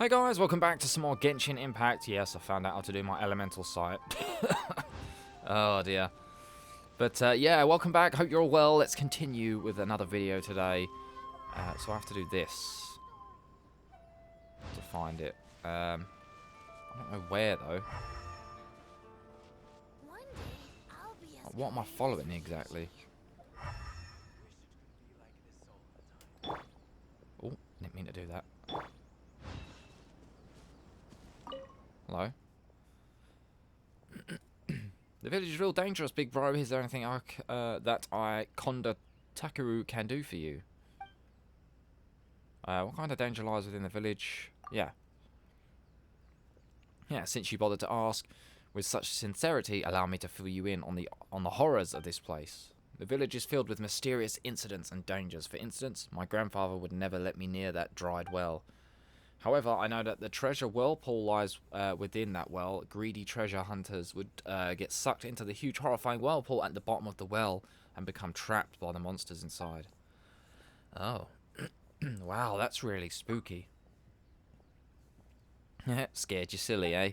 Hey guys, welcome back to some more Genshin Impact. Yes, I found out how to do my elemental site. Oh dear. But yeah, welcome back. Hope you're all well. Let's continue with another video today. So I have to do this to find it. I don't know where though. What am I following exactly? Oh, didn't mean to do that. Hello? The village is real dangerous, big bro. Is there anything that I, Konda Takeru, can do for you? What kind of danger lies within the village? Yeah. Yeah, since you bothered to ask with such sincerity, allow me to fill you in on the horrors of this place. The village is filled with mysterious incidents and dangers. For instance, my grandfather would never let me near that dried well. However, I know that the treasure whirlpool lies within that well. Greedy treasure hunters would get sucked into the huge horrifying whirlpool at the bottom of the well and become trapped by the monsters inside. Oh. Wow, that's really spooky. Scared you silly, eh?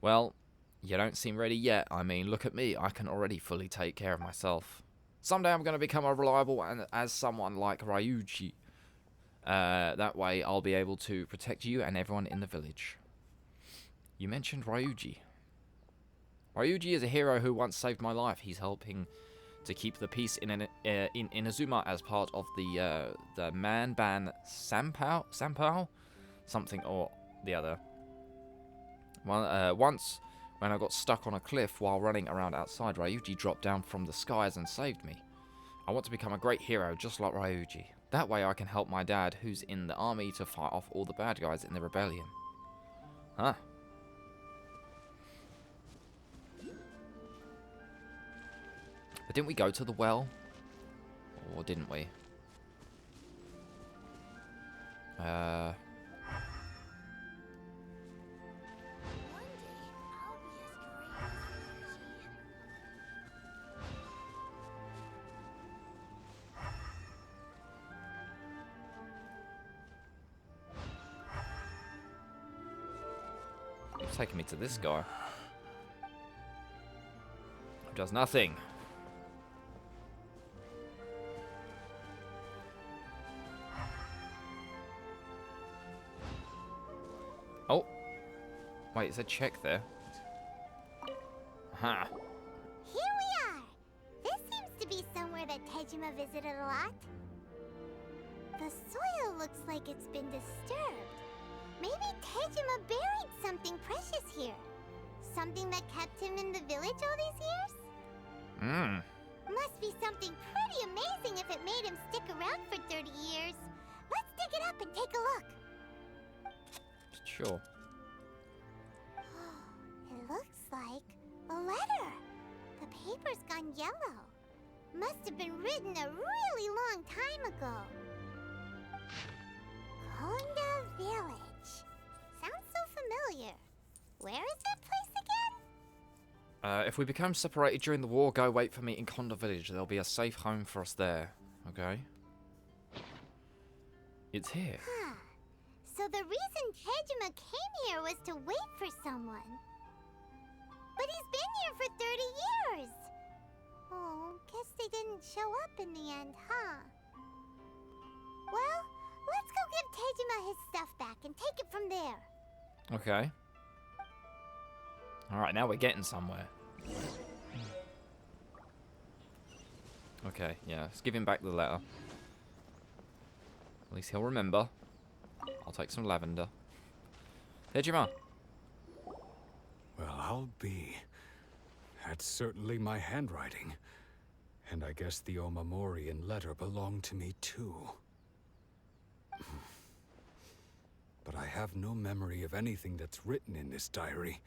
Well, you don't seem ready yet. I mean, look at me. I can already fully take care of myself. Someday I'm going to become a reliable and as someone like Ryuji. That way I'll be able to protect you and everyone in the village. You mentioned Ryuji. Ryuji is a hero who once saved my life. He's helping to keep the peace in Inazuma as part of the man ban Sampao? Something or the other. Once, when I got stuck on a cliff while running around outside, Ryuji dropped down from the skies and saved me. I want to become a great hero, just like Ryuji. That way I can help my dad, who's in the army, to fight off all the bad guys in the rebellion. Huh. But didn't we go to the well? Or didn't we? It's taking me to this guy. Who does nothing. Oh. Wait, it said check there. Huh. Here we are! This seems to be somewhere that Tejima visited a lot. The soil looks like it's been disturbed. Maybe Tejima buried something precious here. Something that kept him in the village all these years? Must be something pretty amazing if it made him stick around for 30 years. Let's dig it up and take a look. Sure. It looks like a letter. The paper's gone yellow. Must have been written a really long time ago. Konda Village. Sounds so familiar. Where is that place again? If we become separated during the war, go wait for me in Konda Village. There'll be a safe home for us there. Okay? It's here. Huh. So the reason Tejima came here was to wait for someone. But he's been here for 30 years. Oh, guess they didn't show up in the end, huh? Well, let's go give Tejima his stuff back and take it from there. Okay. Alright, now we're getting somewhere. Okay, yeah, let's give him back the letter. At least he'll remember. I'll take some lavender. Tejima. Well, I'll be. That's certainly my handwriting. And I guess the Omamorian letter belonged to me too. But I have no memory of anything that's written in this diary.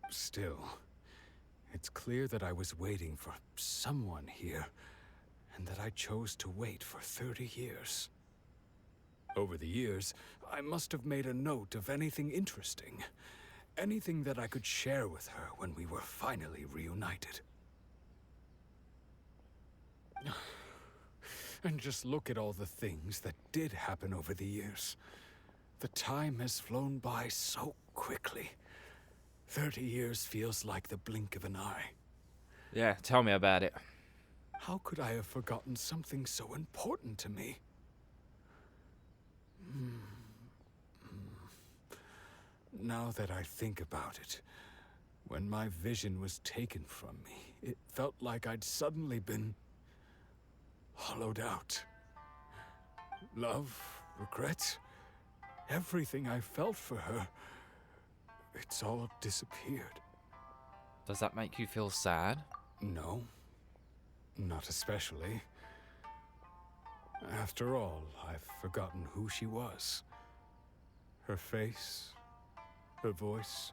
Still, it's clear that I was waiting for someone here, and that I chose to wait for 30 years. Over the years, I must have made a note of anything interesting. Anything that I could share with her when we were finally reunited. And just look at all the things that did happen over the years. The time has flown by so quickly. 30 years feels like the blink of an eye. Yeah, tell me about it. How could I have forgotten something so important to me? Now that I think about it, when my vision was taken from me, it felt like I'd suddenly been hollowed out. Love, regret, everything I felt for her, it's all disappeared. Does that make you feel sad? No, not especially. After all, I've forgotten who she was. Her face, her voice,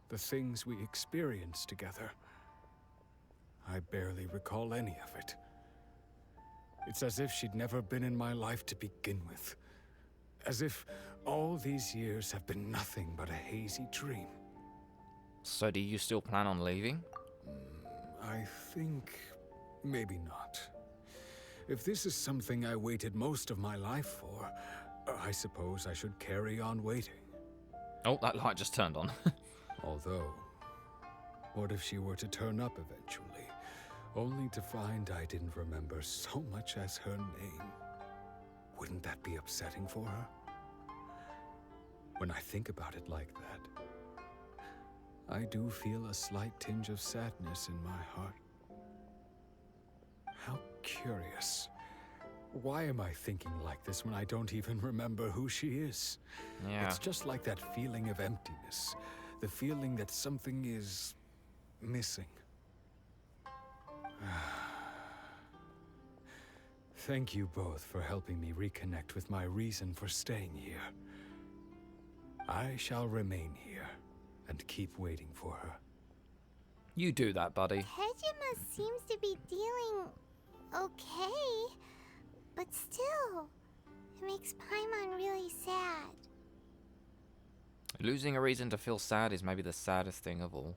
the things we experienced together. I barely recall any of it. It's as if she'd never been in my life to begin with. As if all these years have been nothing but a hazy dream. So do you still plan on leaving? I think maybe not. If this is something I waited most of my life for, I suppose I should carry on waiting. Oh, that light just turned on. Although, what if she were to turn up eventually, only to find I didn't remember so much as her name? Wouldn't that be upsetting for her? When I think about it like that, I do feel a slight tinge of sadness in my heart. How curious. Why am I thinking like this when I don't even remember who she is? Yeah. It's just like that feeling of emptiness. The feeling that something is missing. Thank you both for helping me reconnect with my reason for staying here. I shall remain here and keep waiting for her. You do that, buddy. Tejima seems to be dealing okay, but still, it makes Paimon really sad. Losing a reason to feel sad is maybe the saddest thing of all.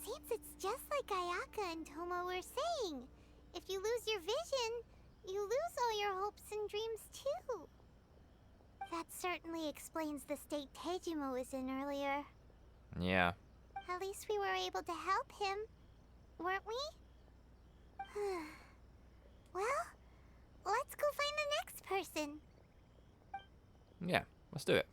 Seems it's just like Ayaka and Tomo were saying. If you lose your vision, you lose all your hopes and dreams too. That certainly explains the state Tejima was in earlier. Yeah. At least we were able to help him, weren't we? Well, let's go find the next person. Yeah, let's do it.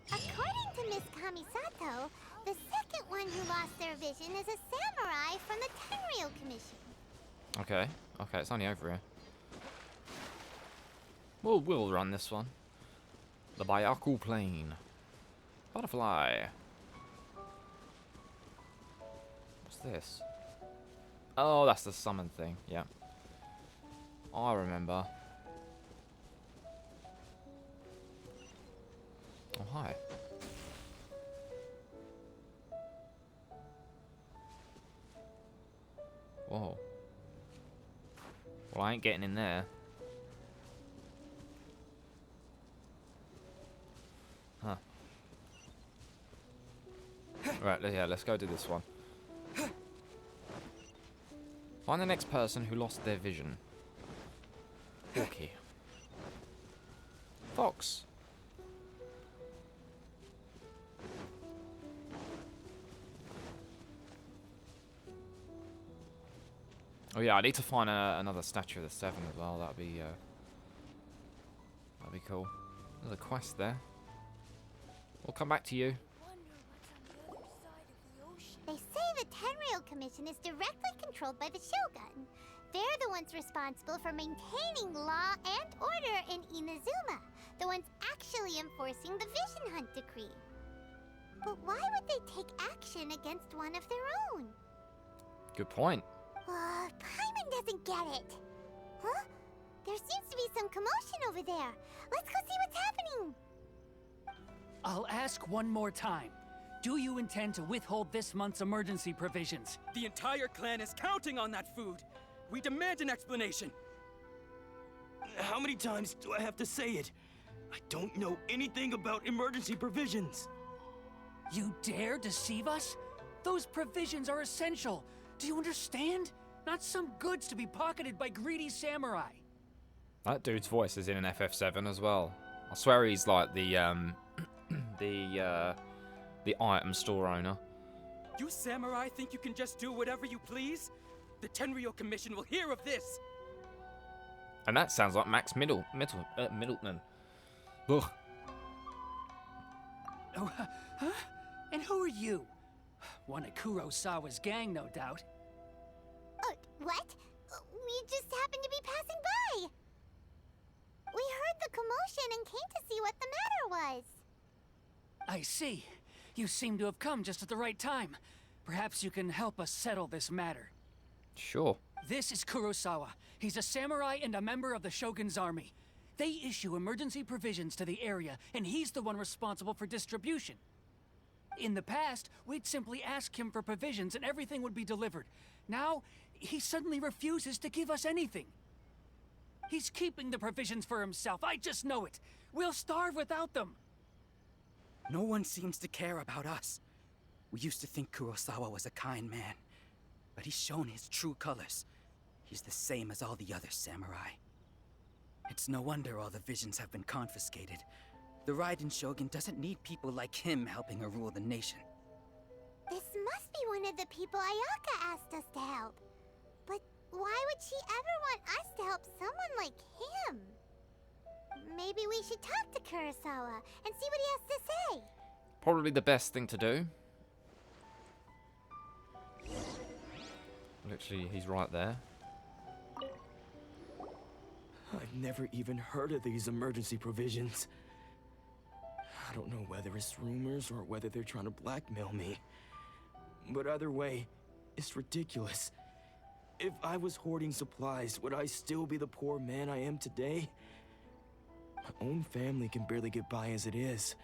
According to Miss Kamisato, the second one who lost their vision is a samurai from the Tenryou Commission. Okay, it's only over here. We'll run this one. The Byaku Plain. Butterfly. What's this? Oh, that's the summon thing, yeah. I remember. Oh, hi. Whoa. Well, I ain't getting in there. Huh. Right, yeah, let's go do this one. Find the next person who lost their vision. Okay. Fox. Oh yeah, I need to find another statue of the Seven as well. That'd be cool. There's a quest there. We'll come back to you. They say the Tenryou Commission is directly controlled by the Shogun. They're the ones responsible for maintaining law and order in Inazuma. The ones actually enforcing the Vision Hunt decree. But why would they take action against one of their own? Good point. Paimon doesn't get it. Huh? There seems to be some commotion over there. Let's go see what's happening. I'll ask one more time. Do you intend to withhold this month's emergency provisions? The entire clan is counting on that food. We demand an explanation. How many times do I have to say it? I don't know anything about emergency provisions. You dare deceive us? Those provisions are essential. Do you understand? Not some goods to be pocketed by greedy samurai. That dude's voice is in an FF7 as well. I swear he's like the the item store owner. You samurai think you can just do whatever you please? The Tenryou Commission will hear of this! And that sounds like Max Middleton. Ugh. Oh, huh? And who are you? One of Kurosawa's gang, no doubt. What? We just happened to be passing by. We heard the commotion and came to see what the matter was. I see. You seem to have come just at the right time. Perhaps you can help us settle this matter. Sure. This is Kurosawa. He's a samurai and a member of the Shogun's army. They issue emergency provisions to the area, and he's the one responsible for distribution. In the past, we'd simply ask him for provisions and everything would be delivered. Now, he suddenly refuses to give us anything. He's keeping the provisions for himself. I just know it. We'll starve without them. No one seems to care about us. We used to think Kurosawa was a kind man, but he's shown his true colors. He's the same as all the other samurai. It's no wonder all the visions have been confiscated. The Raiden Shogun doesn't need people like him helping her rule the nation. This must be one of the people Ayaka asked us to help. But why would she ever want us to help someone like him? Maybe we should talk to Kurosawa and see what he has to say. Probably the best thing to do. Literally, he's right there. I've never even heard of these emergency provisions. I don't know whether it's rumors or whether they're trying to blackmail me. But either way, it's ridiculous. If I was hoarding supplies, would I still be the poor man I am today? My own family can barely get by as it is.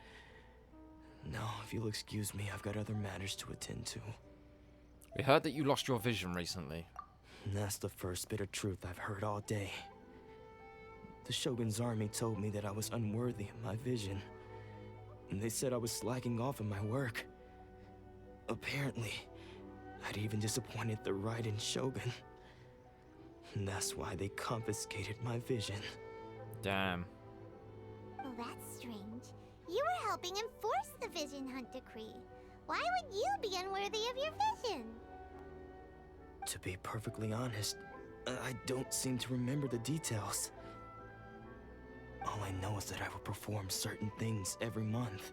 Now, if you'll excuse me, I've got other matters to attend to. We heard that you lost your vision recently. And that's the first bit of truth I've heard all day. The Shogun's army told me that I was unworthy of my vision. And they said I was slacking off in my work. Apparently, I'd even disappointed the Raiden Shogun. And that's why they confiscated my vision. Damn. Well, that's strange. You were helping enforce the Vision Hunt Decree. Why would you be unworthy of your vision? To be perfectly honest, I don't seem to remember the details. All I know is that I would perform certain things every month.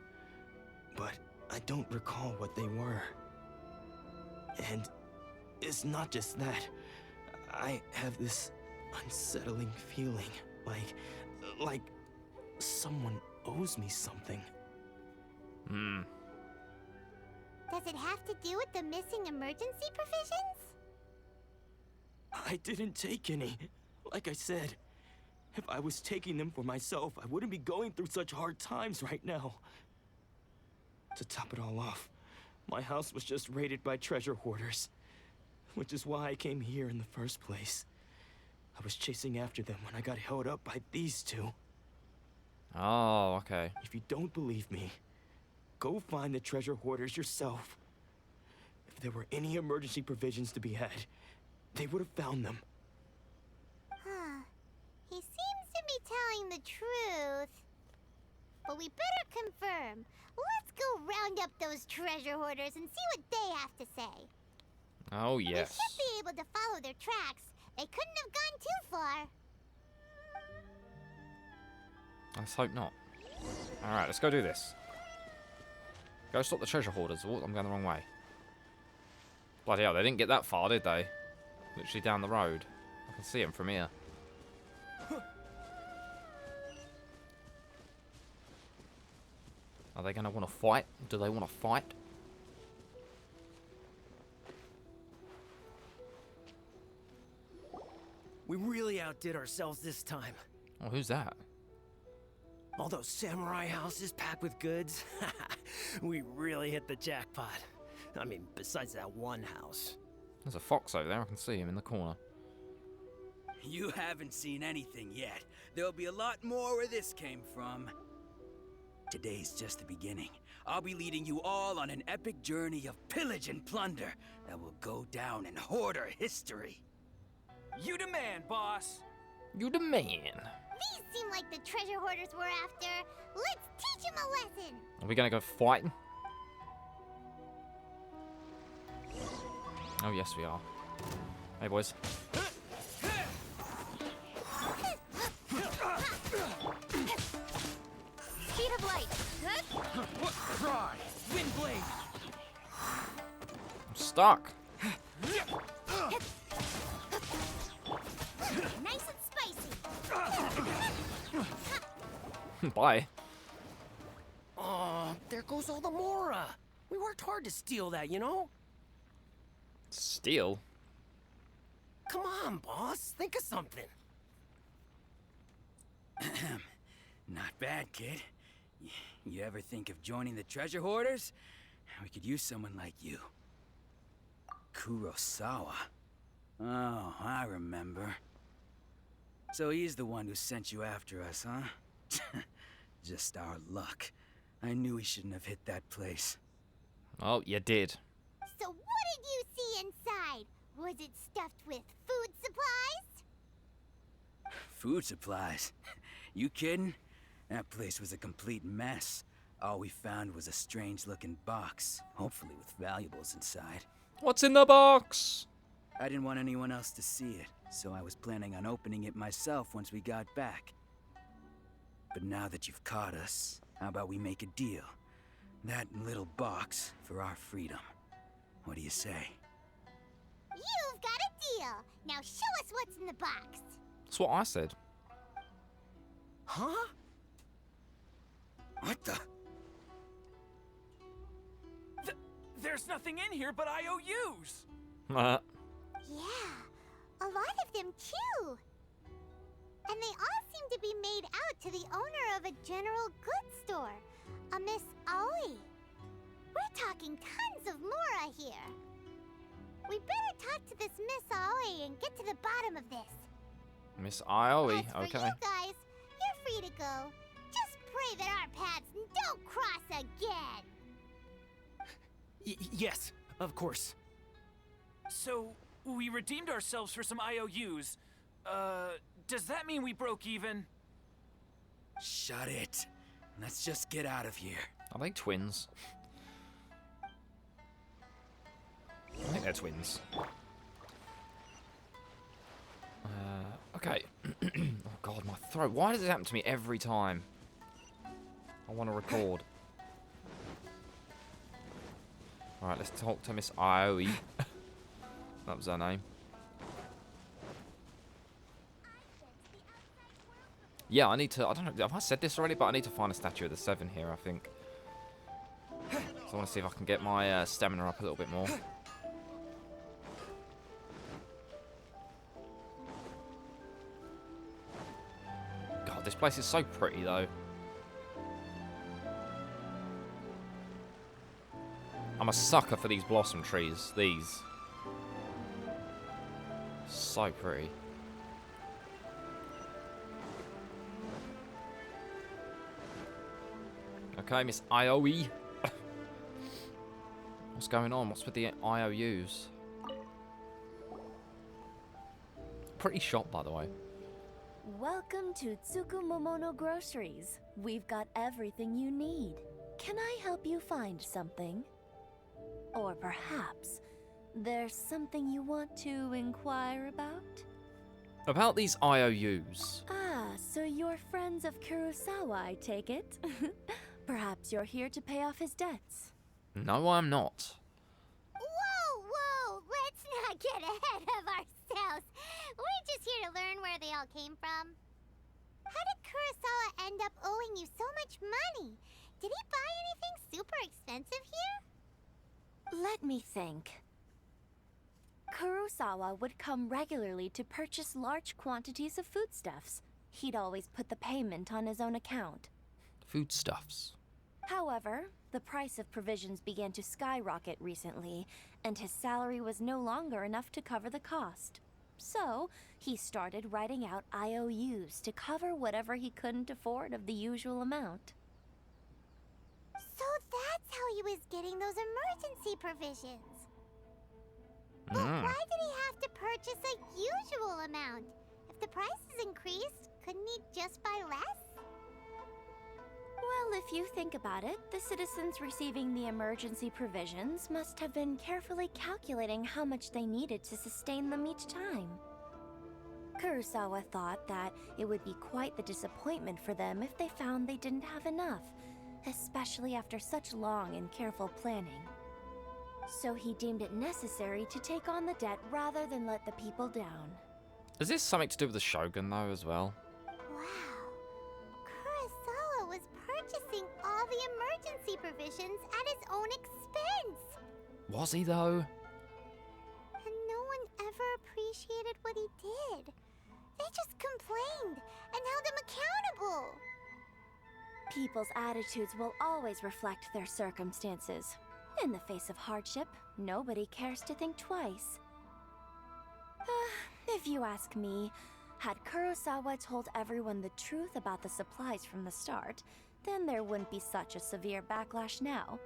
But I don't recall what they were. And it's not just that. I have this unsettling feeling, like someone owes me something. Does it have to do with the missing emergency provisions? I didn't take any. Like I said, if I was taking them for myself, I wouldn't be going through such hard times right now. To top it all off, my house was just raided by treasure hoarders, which is why I came here in the first place. I was chasing after them when I got held up by these two. Oh, okay. If you don't believe me, go find the treasure hoarders yourself. If there were any emergency provisions to be had, they would have found them. Huh. He seems to be telling the truth. But we better confirm. Let's go round up those treasure hoarders and see what they have to say. Oh, We yes. should be able to follow their tracks. They couldn't have gone too far. Let's hope not. Alright, let's go do this. Go stop the treasure hoarders. Oh, I'm going the wrong way. Bloody hell, they didn't get that far, did they? Literally down the road. I can see them from here. Are they going to want to fight? Do they want to fight? We really outdid ourselves this time. Oh, who's that? All those samurai houses packed with goods. We really hit the jackpot. I mean, besides that one house. There's a fox over there. I can see him in the corner. You haven't seen anything yet. There'll be a lot more where this came from. Today's just the beginning. I'll be leading you all on an epic journey of pillage and plunder that will go down in hoarder history. You demand, boss! You the man. These seem like the treasure hoarders we're after. Let's teach them a lesson. Are we gonna go fighting? Oh, yes, we are. Hey, boys. Speed of light. What cry? Wind blade. I'm stuck. Nice and spicy. Bye. Oh, there goes all the Mora. We worked hard to steal that, you know? Steal? Come on, boss. Think of something. Not bad, kid. You ever think of joining the treasure hoarders? We could use someone like you. Kurosawa. Oh, I remember. So he's the one who sent you after us, huh? Just our luck. I knew he shouldn't have hit that place. Oh, you did. So what did you see inside? Was it stuffed with food supplies? Food supplies? You kidding? That place was a complete mess. All we found was a strange-looking box, hopefully with valuables inside. What's in the box? I didn't want anyone else to see it, so I was planning on opening it myself once we got back. But now that you've caught us, how about we make a deal? That little box for our freedom. What do you say? You've got a deal. Now show us what's in the box. That's what I said. Huh? What the? There's nothing in here but IOUs. Yeah, a lot of them too. And they all seem to be made out to the owner of a general goods store, a Miss Aoi. We're talking tons of Mora here. We better talk to this Miss Aoi and get to the bottom of this. Miss Ioi, As for okay. you guys, you're free to go. Just pray that our paths don't cross again. Yes, of course. So, we redeemed ourselves for some IOUs. Does that mean we broke even? Shut it. Let's just get out of here. Are they twins? I think they're twins. Okay. Oh god, my throat. Why does it happen to me every time I want to record? Alright, let's talk to Miss Ioi. That was her name. Yeah, I need to... I don't know, have I said this already? But I need to find a statue of the 7 here, I think. So I want to see if I can get my stamina up a little bit more. God, this place is so pretty, though. I'm a sucker for these blossom trees. These. So pretty. Okay, Miss Ioi. What's going on? What's with the IOUs? Pretty shop, by the way. Welcome to Tsukumomono Groceries. We've got everything you need. Can I help you find something? Or perhaps there's something you want to inquire about? About these IOUs. Ah, so you're friends of Kurosawa, I take it? Perhaps you're here to pay off his debts. No, I'm not. Whoa, let's not get ahead of ourselves. We're just here to learn where they all came from. How did Kurosawa end up owing you so much money? Did he buy anything super expensive here? Let me think. Kurosawa would come regularly to purchase large quantities of foodstuffs. He'd always put the payment on his own account. Foodstuffs. However, the price of provisions began to skyrocket recently, and his salary was no longer enough to cover the cost. So, he started writing out IOUs to cover whatever he couldn't afford of the usual amount. So that's how he was getting those emergency provisions. But why did he have to purchase a usual amount? If the prices increased, Couldn't he just buy less? Well, if you think about it, the citizens receiving the emergency provisions must have been carefully calculating how much they needed to sustain them each time. Kurosawa thought that it would be quite the disappointment for them if they found they didn't have enough, especially after such long and careful planning. So he deemed it necessary to take on the debt rather than let the people down. Is this something to do with the Shogun, though, as well? Wow. Kurosawa was purchasing all the emergency provisions at his own expense. Was he, though? And no one ever appreciated what he did. They just complained and held him accountable. People's attitudes will always reflect their circumstances. In the face of hardship, nobody cares to think twice. If you ask me, had Kurosawa told everyone the truth about the supplies from the start, then there wouldn't be such a severe backlash now.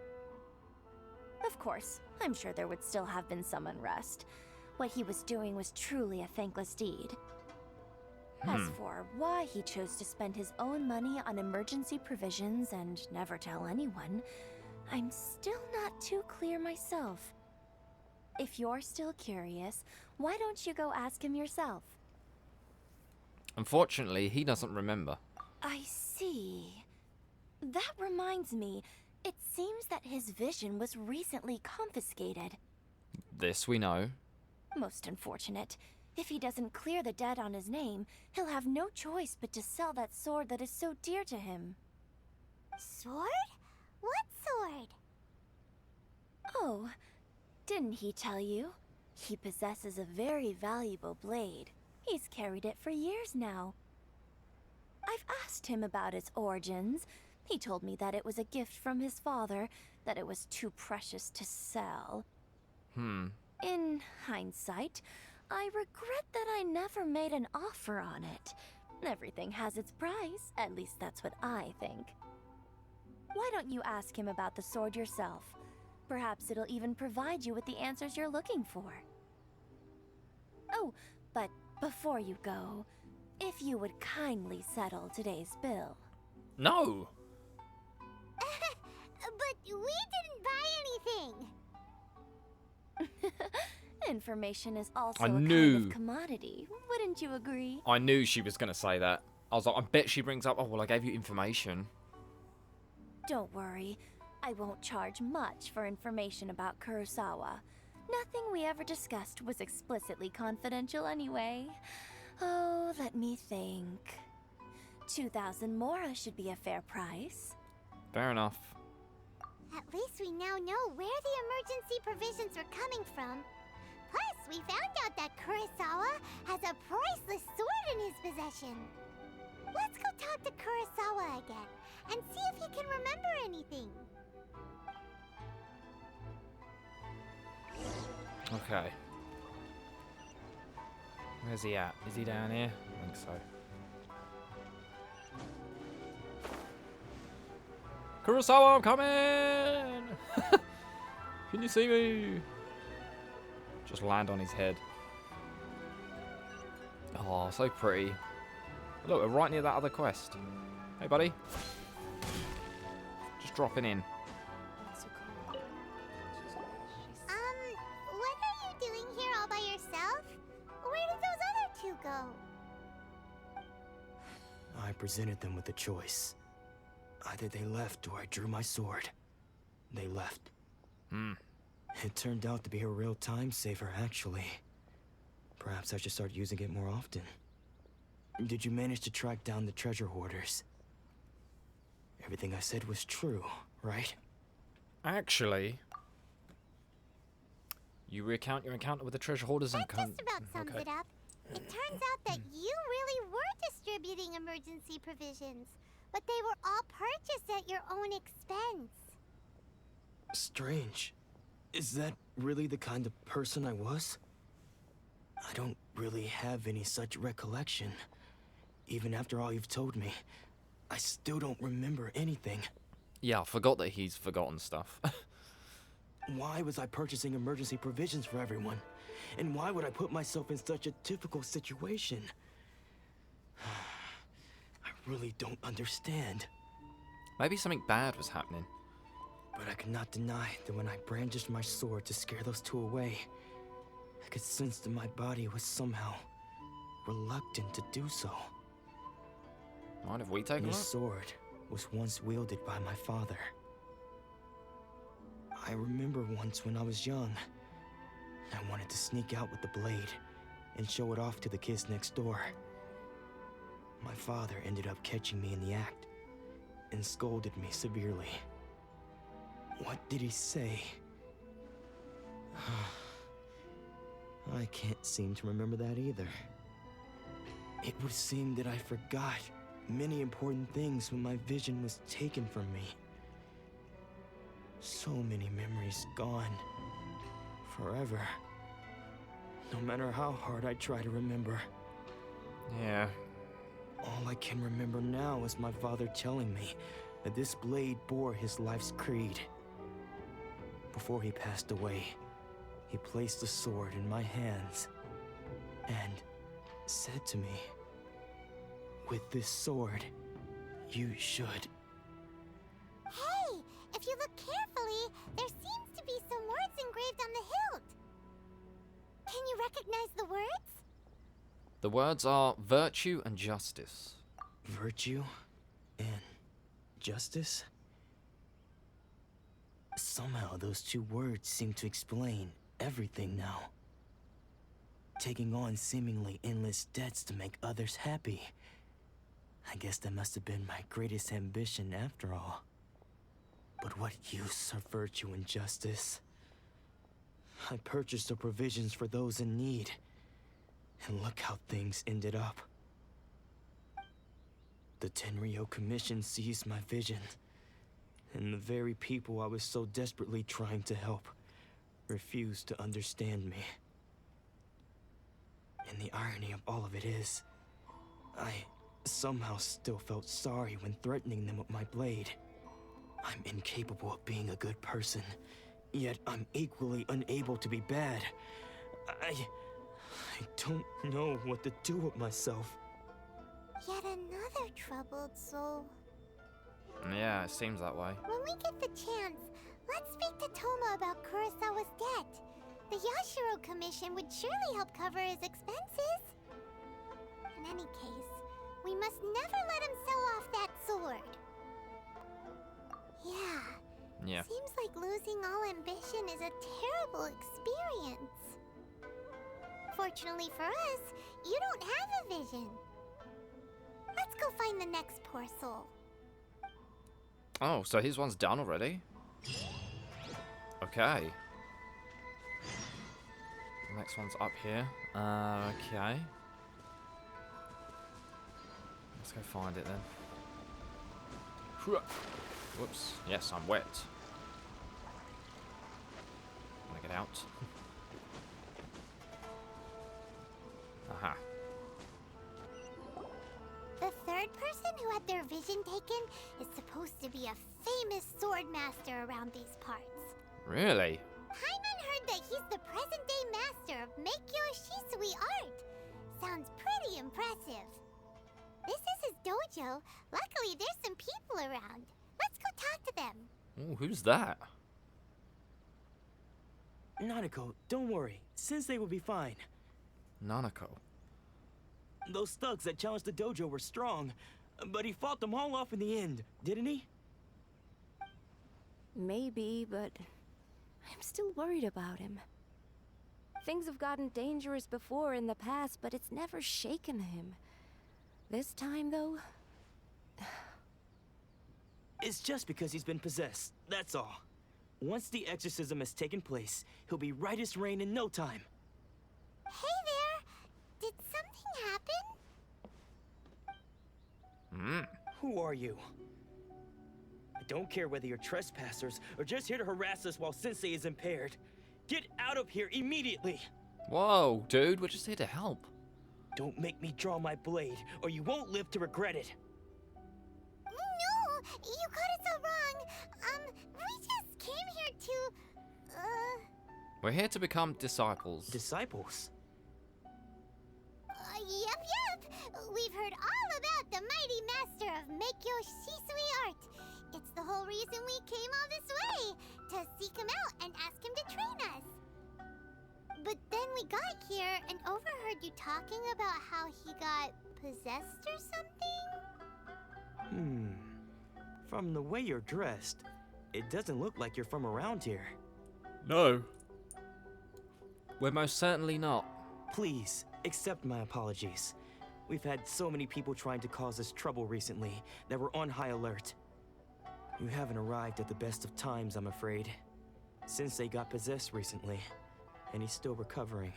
Of course, I'm sure there would still have been some unrest. What he was doing was truly a thankless deed. As for why he chose to spend his own money on emergency provisions and never tell anyone, I'm still not too clear myself. If you're still curious, why don't you go ask him yourself? Unfortunately, he doesn't remember. I see. That reminds me, it seems that his vision was recently confiscated. This we know. Most unfortunate. If he doesn't clear the debt on his name, he'll have no choice but to sell that sword that is so dear to him. Sword? What sword? Oh, didn't he tell you? He possesses a very valuable blade. He's carried it for years now. I've asked him about its origins. He told me that it was a gift from his father, that it was too precious to sell. In hindsight, I regret that I never made an offer on it. Everything has its price, at least that's what I think. Why don't you ask him about the sword yourself? Perhaps it'll even provide you with the answers you're looking for. Oh, but before you go, if you would kindly settle today's bill. No! But we didn't buy anything. Information is also I a kind knew. of commodity, wouldn't you agree? I knew she was going to say that. I was like, I bet she brings up, oh, well, I gave you information. Don't worry, I won't charge much for information about Kurosawa. Nothing we ever discussed was explicitly confidential anyway. Oh, let me think. 2,000 mora should be a fair price. Fair enough. At least we now know where the emergency provisions are coming from. Plus, we found out that Kurosawa has a priceless sword in his possession. Let's go talk to Kurosawa again and see if he can remember anything. Okay. Where's he at? Is he down here? I think so. Kurosawa, I'm coming! Can you see me? Just land on his head. Oh, so pretty. Look, we're right near that other quest. Hey, buddy. Just dropping in. What are you doing here all by yourself? Where did those other two go? I presented them with a choice. Either they left or I drew my sword. They left. It turned out to be a real time saver, actually. Perhaps I should start using it more often. Did you manage to track down the treasure hoarders? Everything I said was true, right? Actually, you recount your encounter with the treasure hoarders and That just about sums it up. It turns out that you really were distributing emergency provisions, but they were all purchased at your own expense. Strange. Is that really the kind of person I was? I don't really have any such recollection. Even after all you've told me, I still don't remember anything. Yeah, I forgot that he's forgotten stuff. Why was I purchasing emergency provisions for everyone? And why would I put myself in such a difficult situation? really don't understand. Maybe something bad was happening. But I could not deny that when I brandished my sword to scare those two away, I could sense that my body was somehow reluctant to do so. Mind if we take a look? This sword was once wielded by my father. I remember once when I was young, I wanted to sneak out with the blade and show it off to the kids next door. My father ended up catching me in the act and scolded me severely. What did he say? I can't seem to remember that either. It would seem that I forgot many important things when my vision was taken from me. So many memories gone. Forever. No matter how hard I try to remember. Yeah. All I can remember now is my father telling me that this blade bore his life's creed. Before he passed away, he placed the sword in my hands and said to me, "With this sword, you should..." Hey, if you look carefully, there seems to be some words engraved on the hilt. Can you recognize the words? The words are virtue and justice. Virtue and justice? Somehow those two words seem to explain everything now. Taking on seemingly endless debts to make others happy. I guess that must have been my greatest ambition after all. But what use are virtue and justice? I purchased the provisions for those in need. And look how things ended up. The Tenryo Commission seized my vision. And the very people I was so desperately trying to help refused to understand me. And the irony of all of it is, I somehow still felt sorry when threatening them with my blade. I'm incapable of being a good person, yet I'm equally unable to be bad. I don't know what to do with myself. Yet another troubled soul. Yeah, it seems that way. When we get the chance, let's speak to Toma about Kurosawa's debt. The Yashiro Commission would surely help cover his expenses. In any case, we must never let him sell off that sword. Yeah. Seems like losing all ambition is a terrible experience. Fortunately for us, you don't have a vision. Let's go find the next poor soul. Oh, so his one's done already? Okay. The next one's up here. Okay. Let's go find it then. Whoops. Yes, I'm wet. Wanna get out? Aha. The third person who had their vision taken is supposed to be a famous sword master around these parts. Really? Paimon heard that he's the present-day master of Meikyo Shisui art. Sounds pretty impressive. This is his dojo. Luckily, there's some people around. Let's go talk to them. Ooh, who's that? Nanako, don't worry. Sensei will be fine. Nanako. Those thugs that challenged the dojo were strong, but he fought them all off in the end, didn't he? Maybe, but I'm still worried about him. Things have gotten dangerous before in the past, but it's never shaken him. This time, though... It's just because he's been possessed, that's all. Once the exorcism has taken place, he'll be right as rain in no time. Hey there! Did something happen? Who are you? I don't care whether you're trespassers or just here to harass us while Sensei is impaired. Get out of here immediately! Whoa, dude, we're just here to help. Don't make me draw my blade, or you won't live to regret it. No! You got it so wrong. We just came here to... We're here to become disciples. Disciples? Yep. We've heard all about the mighty master came all this way to seek him out and ask him to train us. But then we got here and overheard you talking about how he got possessed or something? From the way you're dressed, it doesn't look like you're from around here. No. We're most certainly not. Please, accept my apologies. We've had so many people trying to cause us trouble recently that we're on high alert. You haven't arrived at the best of times, I'm afraid. Sensei got possessed recently, and he's still recovering.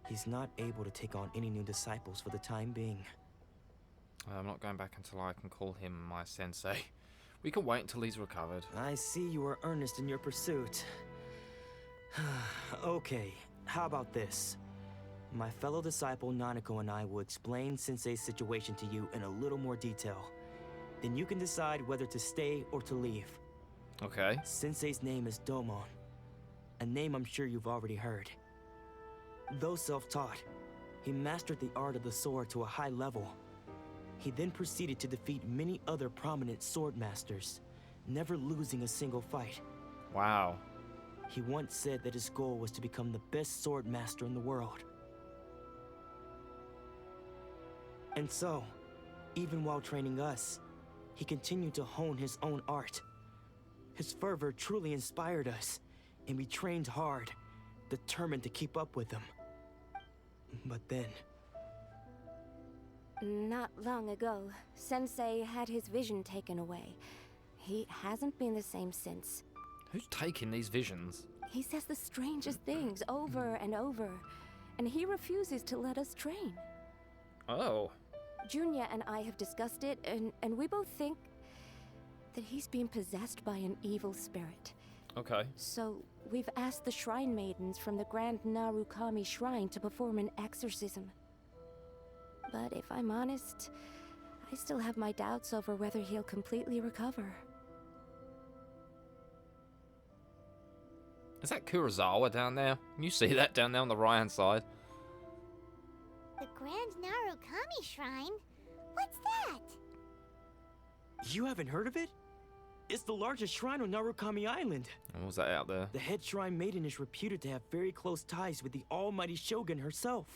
He's not able to take on any new disciples for the time being. I'm not going back until I can call him my sensei. We can wait until he's recovered. I see you are earnest in your pursuit. Okay, how about this? My fellow disciple Nanako and I will explain Sensei's situation to you in a little more detail. Then you can decide whether to stay or to leave. Okay. Sensei's name is Domon, a name I'm sure you've already heard. Though self-taught, he mastered the art of the sword to a high level. He then proceeded to defeat many other prominent sword masters, never losing a single fight. Wow. He once said that his goal was to become the best sword master in the world. And so, even while training us, he continued to hone his own art. His fervor truly inspired us, and we trained hard, determined to keep up with him. But then... Not long ago, Sensei had his vision taken away. He hasn't been the same since. Who's taking these visions? He says the strangest things over and over, and he refuses to let us train. Oh. Junya and I have discussed it, and we both think that he's been possessed by an evil spirit. Okay. So, we've asked the Shrine Maidens from the Grand Narukami Shrine to perform an exorcism. But if I'm honest, I still have my doubts over whether he'll completely recover. Is that Kurosawa down there? Can you see that down there on the right-hand side? The Grand Narukami Shrine? What's that? You haven't heard of it? It's the largest shrine on Narukami Island. What was that out there? The head shrine maiden is reputed to have very close ties with the almighty Shogun herself.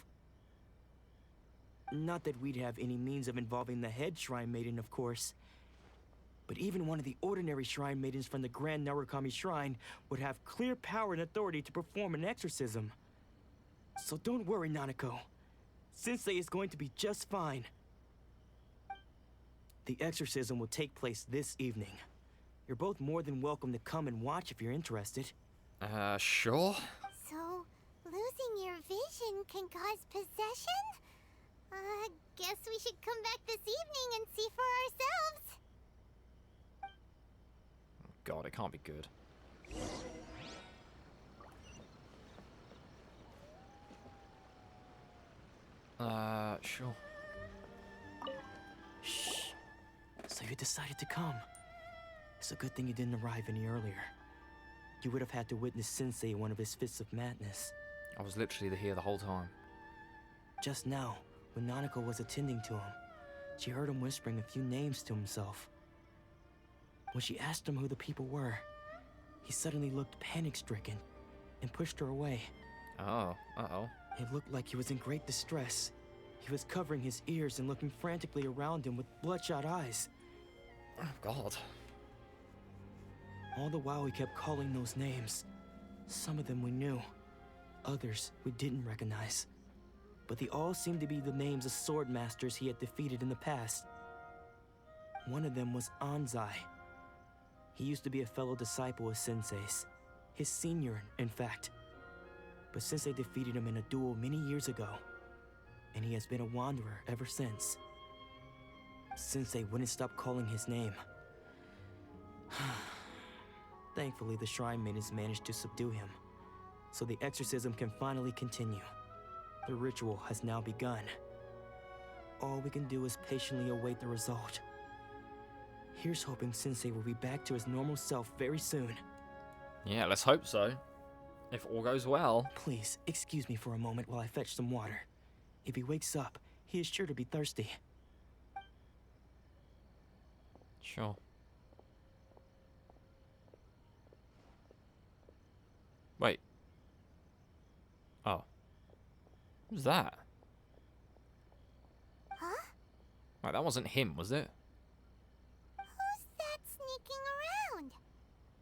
Not that we'd have any means of involving the head shrine maiden, of course. But even one of the ordinary shrine maidens from the Grand Narukami Shrine would have clear power and authority to perform an exorcism. So don't worry, Nanako. Sensei is going to be just fine. The exorcism will take place this evening. You're both more than welcome to come and watch if you're interested. Sure. So, losing your vision can cause possession? Guess we should come back this evening and see for ourselves. God, it can't be good. Sure. Shh. So you decided to come. It's a good thing you didn't arrive any earlier. You would have had to witness Sensei in one of his fits of madness. I was literally here the whole time. Just now, when Nanako was attending to him, she heard him whispering a few names to himself. When she asked him who the people were, he suddenly looked panic-stricken and pushed her away. Oh, uh-oh. It looked like he was in great distress. He was covering his ears and looking frantically around him with bloodshot eyes. Oh, God. All the while he kept calling those names. Some of them we knew, others we didn't recognize. But they all seemed to be the names of sword masters he had defeated in the past. One of them was Anzai. He used to be a fellow disciple of Sensei's, his senior, in fact. But Sensei defeated him in a duel many years ago, and he has been a wanderer ever since. Sensei wouldn't stop calling his name. Thankfully, the Shrine Maidens managed to subdue him, so the exorcism can finally continue. The ritual has now begun. All we can do is patiently await the result. Here's hoping Sensei will be back to his normal self very soon. Yeah, let's hope so. If all goes well. Please, excuse me for a moment while I fetch some water. If he wakes up, he is sure to be thirsty. Sure. Wait. Oh. Who's that? Huh? Wait, that wasn't him, was it? Who's that sneaking around?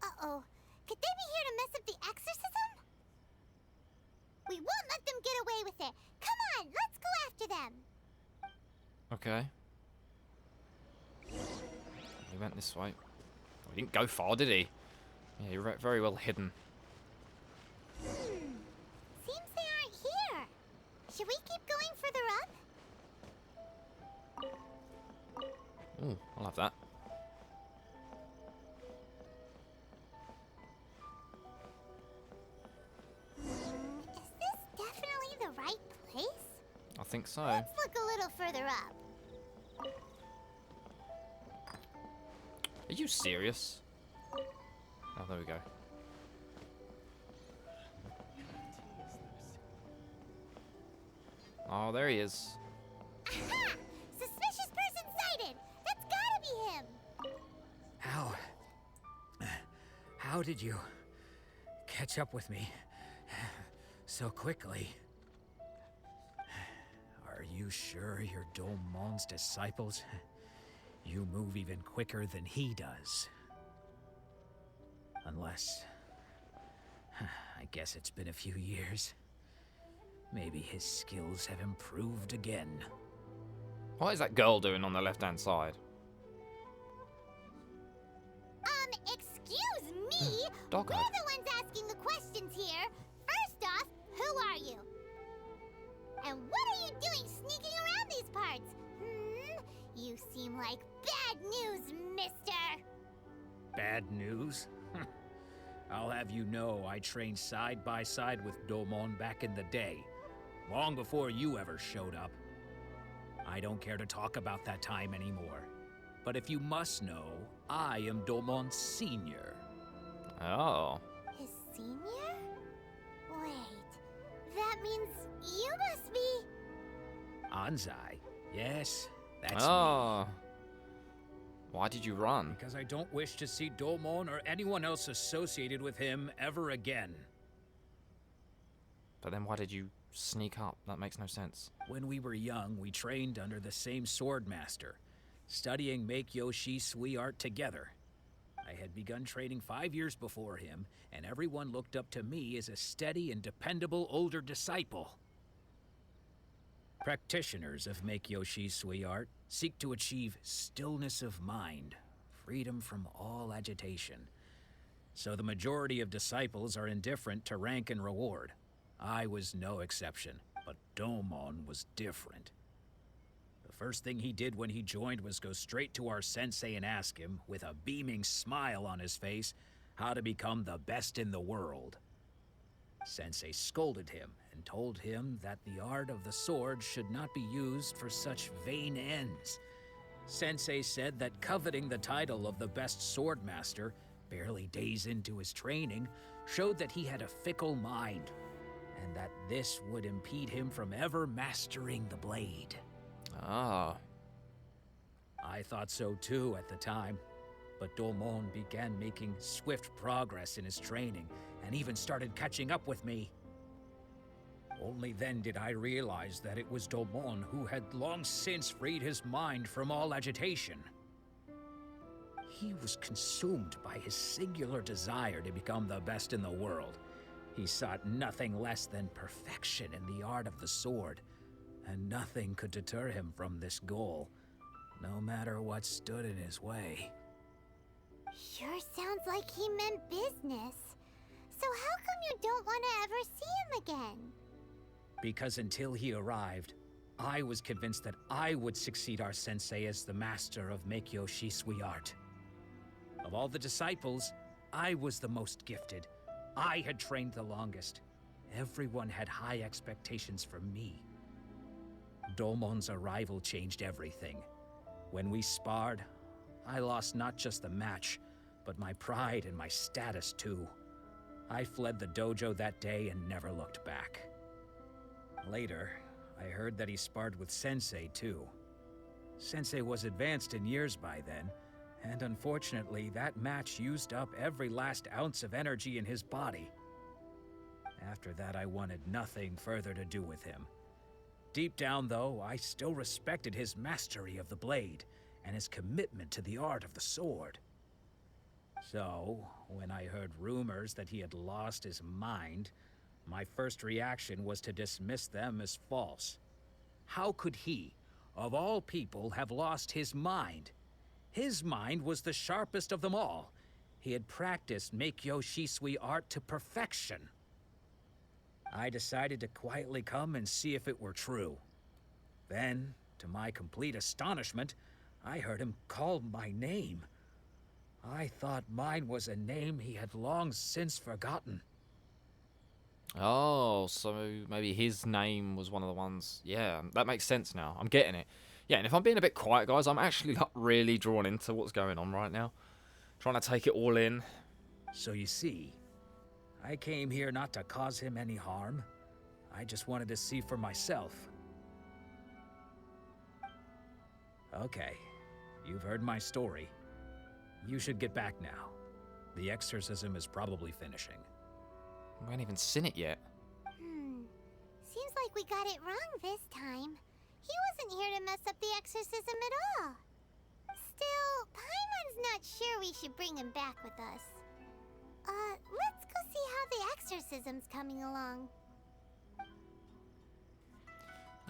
Uh-oh. Could they be here to mess up the exorcism? We won't let them get away with it. Come on, let's go after them. Okay. He went this way. Oh, he didn't go far, did he? Yeah, you're very well hidden. Seems they aren't here. Should we keep going further up? Ooh, I'll have that. Is this definitely the right place? I think so. Let's look a little further up. Are you serious? Oh, there we go. Oh, there he is. Aha! Suspicious person sighted! That's gotta be him! How did you catch up with me so quickly? Are you sure you're Dolmon's disciples? You move even quicker than he does. Unless... I guess it's been a few years. Maybe his skills have improved again. What is that girl doing on the left-hand side? Excuse me? Dog We're eye. the ones asking the questions here. First off, who are you? And what are you doing sneaking around these parts? You seem like bad news, mister. Bad news? I'll have you know I trained side by side with Domon back in the day, long before you ever showed up. I don't care to talk about that time anymore. But if you must know, I am Domon's senior. Oh. His senior? Wait, that means you must be... Anzai. Yes, that's me. Oh. Why did you run? Because I don't wish to see Domon or anyone else associated with him ever again. But then why did you sneak up? That makes no sense. When we were young, we trained under the same sword master, studying Make-Yoshi Sui art together. I had begun training 5 years before him, and everyone looked up to me as a steady and dependable older disciple. Practitioners of Make-Yoshi Sui art seek to achieve stillness of mind, freedom from all agitation. So the majority of disciples are indifferent to rank and reward. I was no exception, but Domon was different. The first thing he did when he joined was go straight to our sensei and ask him, with a beaming smile on his face, how to become the best in the world. Sensei scolded him and told him that the art of the sword should not be used for such vain ends. Sensei said that coveting the title of the best sword master, barely days into his training, showed that he had a fickle mind, and that this would impede him from ever mastering the blade. Ah. I thought so too at the time, but Domon began making swift progress in his training and even started catching up with me. Only then did I realize that it was Domon who had long since freed his mind from all agitation. He was consumed by his singular desire to become the best in the world. He sought nothing less than perfection in the art of the sword, and nothing could deter him from this goal, no matter what stood in his way. Sure sounds like he meant business. So how come you don't want to ever see him again? Because until he arrived, I was convinced that I would succeed our sensei as the master of Make-Yoshi Sui art. Of all the disciples, I was the most gifted. I had trained the longest. Everyone had high expectations from me. Domon's arrival changed everything. When we sparred, I lost not just the match, but my pride and my status too. I fled the dojo that day and never looked back. Later, I heard that he sparred with Sensei too. Sensei was advanced in years by then, and unfortunately that match used up every last ounce of energy in his body. After that, I wanted nothing further to do with him. Deep down, though, I still respected his mastery of the blade and his commitment to the art of the sword. So, when I heard rumors that he had lost his mind, my first reaction was to dismiss them as false. How could he, of all people, have lost his mind? His mind was the sharpest of them all. He had practiced Meikyo Shisui art to perfection. I decided to quietly come and see if it were true. Then, to my complete astonishment, I heard him call my name. I thought mine was a name he had long since forgotten. Oh, so maybe his name was one of the ones. Yeah, that makes sense now. I'm getting it. Yeah, and if I'm being a bit quiet, guys, I'm actually not really drawn into what's going on right now. Trying to take it all in. So you see, I came here not to cause him any harm. I just wanted to see for myself. Okay, you've heard my story. You should get back now. The exorcism is probably finishing. We haven't even seen it yet. Seems like we got it wrong this time. He wasn't here to mess up the exorcism at all. Still, Paimon's not sure we should bring him back with us. Let's go see how the exorcism's coming along.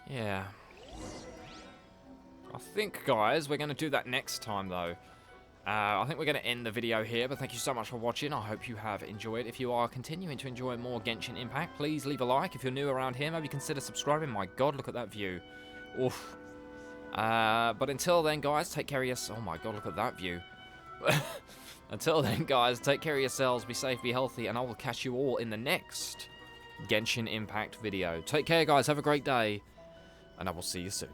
Yeah. I think, guys, we're going to do that next time, though. I think we're going to end the video here, but thank you so much for watching. I hope you have enjoyed. If you are continuing to enjoy more Genshin Impact, please leave a like. If you're new around here, maybe consider subscribing. My god, look at that view. Oof. But until then, guys, take care of yourselves. Oh my god, look at that view. Until then, guys, take care of yourselves, be safe, be healthy, and I will catch you all in the next Genshin Impact video. Take care, guys, have a great day, and I will see you soon.